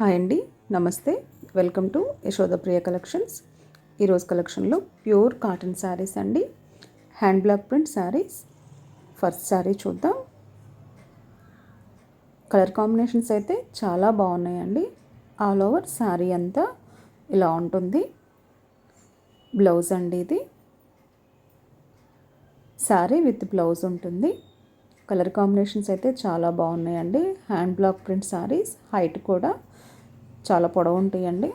Hi అండి, నమస్తే. Welcome to Yashodapriya collections. ఈరోజు కలెక్షన్లో ప్యూర్ కాటన్ శారీస్ అండి, hand block print saris. First sari చూద్దాం. కలర్ కాంబినేషన్స్ అయితే చాలా బాగున్నాయండి. ఆల్ ఓవర్ శారీ అంతా ఇలా ఉంటుంది. బ్లౌజ్ అండి ఇది. శారీ విత్ బ్లౌజ్ ఉంటుంది. కలర్ కాంబినేషన్స్ అయితే చాలా బాగున్నాయండి. Hand block print saris, height కూడా చాలా పొడవు ఉంటాయండి.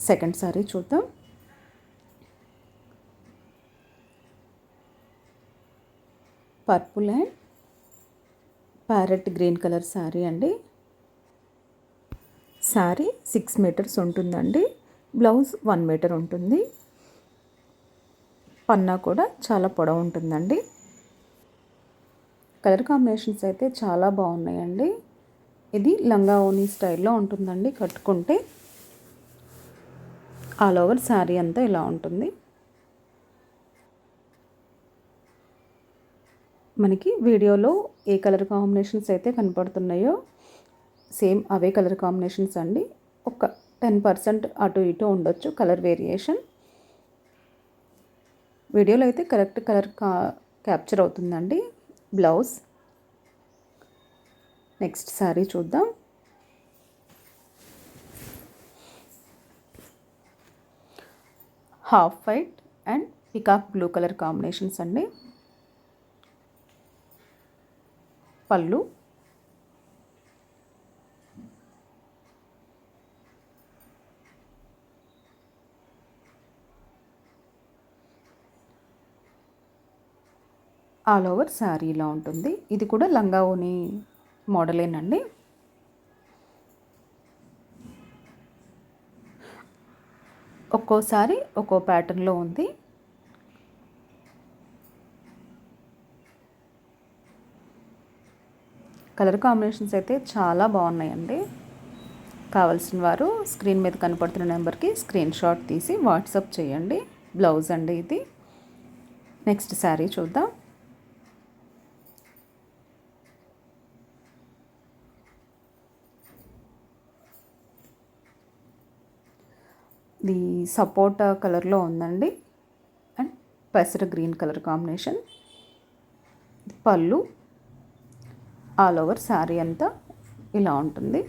సెకండ్ శారీ చూద్దాం. Purple and parrot green colour sari అండి. శారీ 6 మీటర్స్ ఉంటుందండి. బ్లౌజ్ 1 మీటర్ ఉంటుంది. పన్నా కూడా చాలా పొడవు ఉంటుందండి. కలర్ కాంబినేషన్స్ అయితే చాలా బాగున్నాయండి. ఇది లంగా ఓనీ స్టైల్లో ఉంటుందండి. కట్టుకుంటే ఆల్ ఓవర్ శారీ అంతా ఇలా ఉంటుంది. మనకి వీడియోలో ఏ కలర్ కాంబినేషన్స్ అయితే కనపడుతున్నాయో సేమ్ అవే కలర్ కాంబినేషన్స్ అండి. ఒక 10% అటు ఇటు ఉండొచ్చు కలర్ వేరియేషన్. వీడియోలో అయితే కరెక్ట్ కలర్ క్యాప్చర్ అవుతుందండి. బ్లౌజ్. నెక్స్ట్ శారీ చూద్దాం. Half white and peacock blue colour combinations అండి. పళ్ళు. ఆల్ ఓవర్ శారీ ఇలా ఉంటుంది. ఇది కూడా లంగా ఓనీ మోడలేనండి. ఒక్కోసారి ఒక్కో ప్యాటర్న్లో ఉంది. కలర్ కాంబినేషన్స్ అయితే చాలా బాగున్నాయండి. కావాల్సిన వారు స్క్రీన్ మీద కనపడుతున్న నెంబర్కి స్క్రీన్ షాట్ తీసి వాట్సాప్ చేయండి. బ్లౌజ్ అండి ఇది. నెక్స్ట్ శారీ చూద్దాం. ఇది సపోటా కలర్లో ఉందండి అండ్ పెసర గ్రీన్ కలర్ కాంబినేషన్. పళ్ళు. ఆల్ ఓవర్ శారీ అంతా ఇలా ఉంటుంది.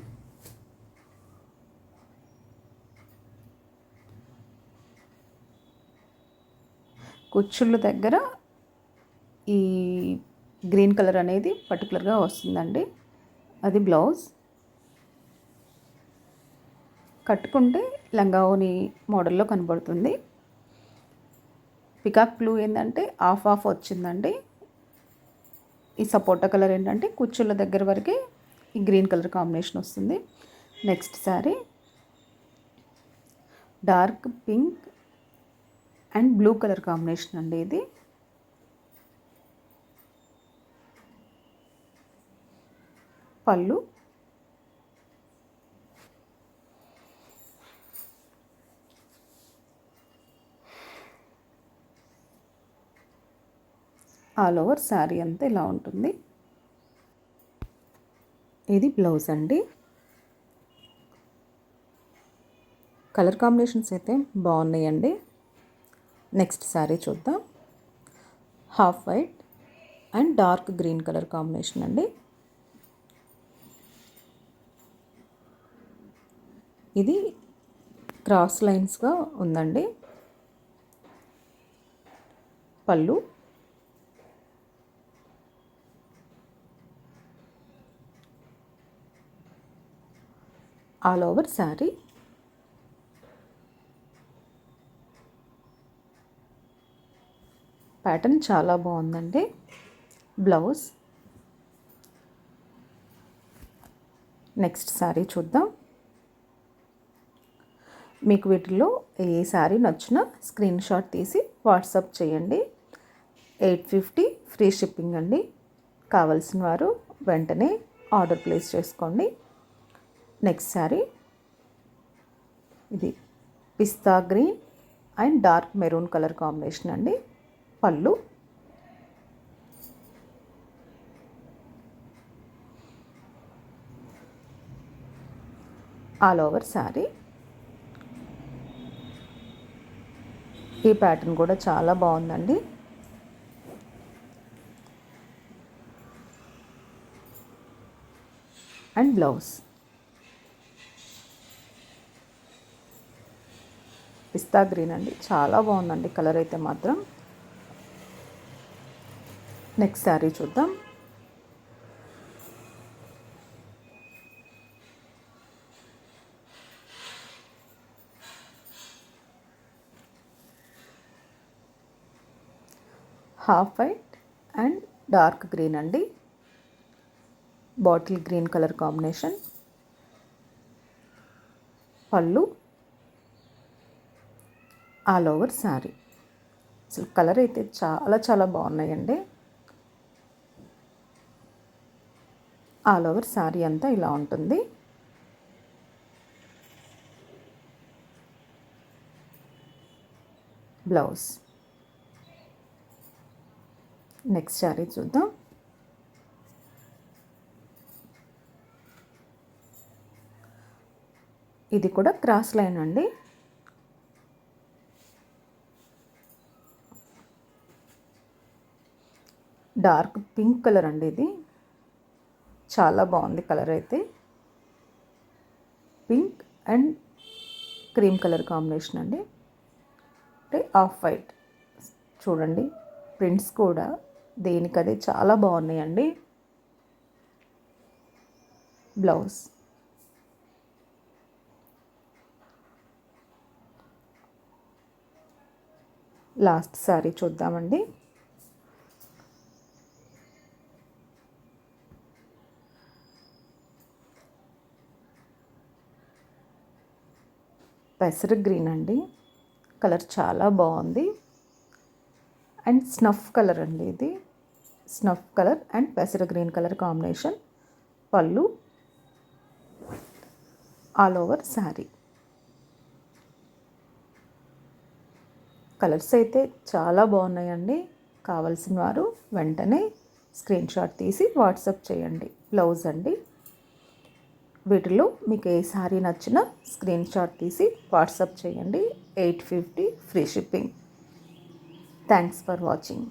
కుచ్చుళ్ళ దగ్గర ఈ గ్రీన్ కలర్ అనేది పర్టికులర్గా వస్తుందండి. అది బ్లౌజ్. కట్టుకుంటే లంగా ఓనీ మోడల్లో కనబడుతుంది. పికాక్ బ్లూ ఏంటంటే ఆఫ్ వచ్చిందండి. ఈ సపోటా కలర్ ఏంటంటే కుచ్చుళ్ళ దగ్గర వరకే ఈ గ్రీన్ కలర్ కాంబినేషన్ వస్తుంది. Next sari dark pink and blue colour combination అండి ఇది. పళ్ళు. ఆల్ ఓవర్ శారీ అంతా ఇలా ఉంటుంది. ఇది బ్లౌజ్ అండి. కలర్ కాంబినేషన్స్ అయితే బాగున్నాయండి. నెక్స్ట్ శారీ చూద్దాం. Half white and dark green colour combination అండి. ఇది క్రాస్ లైన్స్గా ఉందండి. పళ్ళు. All over sari. ప్యాటర్న్ చాలా బాగుందండి. బ్లౌజ్. నెక్స్ట్ శారీ చూద్దాం. మీకు వీటిల్లో ఏ శారీ నచ్చినా స్క్రీన్ షాట్ తీసి వాట్సాప్ చేయండి. 850 ఫ్రీ షిప్పింగ్ అండి. కావాల్సిన వారు వెంటనే ఆర్డర్ ప్లేస్ చేసుకోండి. నెక్స్ట్ శారీ ఇది పిస్తా green and dark maroon colour combination అండి. పళ్ళు. All over sari. ఈ ప్యాటర్న్ కూడా చాలా బాగుందండి. అండ్ బ్లౌజ్ పిస్తా గ్రీన్ అండి, చాలా బాగుందండి కలర్ అయితే మాత్రం. నెక్స్ట్ శారీ చూద్దాం. Half white and dark green అండి, బాటిల్ గ్రీన్ కలర్ కాంబినేషన్. పళ్ళు, ఆల్ ఓవర్ శారీ. అసలు కలర్ అయితే చాలా చాలా బాగున్నాయండి. ఆల్ ఓవర్ శారీ అంతా ఇలా ఉంటుంది. బ్లౌజ్. నెక్స్ట్ శారీ చూద్దాం. ఇది కూడా క్రాస్ లైన్ అండి. డార్క్ పింక్ కలర్ అండి, ఇది చాలా బాగుంది కలర్ అయితే. Pink and cream colour combination అండి, అంటే ఆఫ్ వైట్. చూడండి ప్రింట్స్ కూడా దేనికదే చాలా బాగున్నాయండి. బ్లౌజ్. లాస్ట్ శారీ చూద్దామండి. పెసర గ్రీన్ అండి, కలర్ చాలా బాగుంది. అండ్ స్నఫ్ కలర్ అండి, ఇది స్నఫ్ కలర్ అండ్ పెసర గ్రీన్ కలర్ కాంబినేషన్. పళ్ళు, ఆల్ ఓవర్ శారీ. కలర్స్ అయితే చాలా బాగున్నాయండి. కావాల్సిన వారు వెంటనే స్క్రీన్ షాట్ తీసి వాట్సాప్ చేయండి. బ్లౌజ్ అండి. వీటిలో మీకు ఏ శారీ నచ్చినా స్క్రీన్ షాట్ తీసి వాట్సాప్ చేయండి. 850 free shipping. Thanks for watching.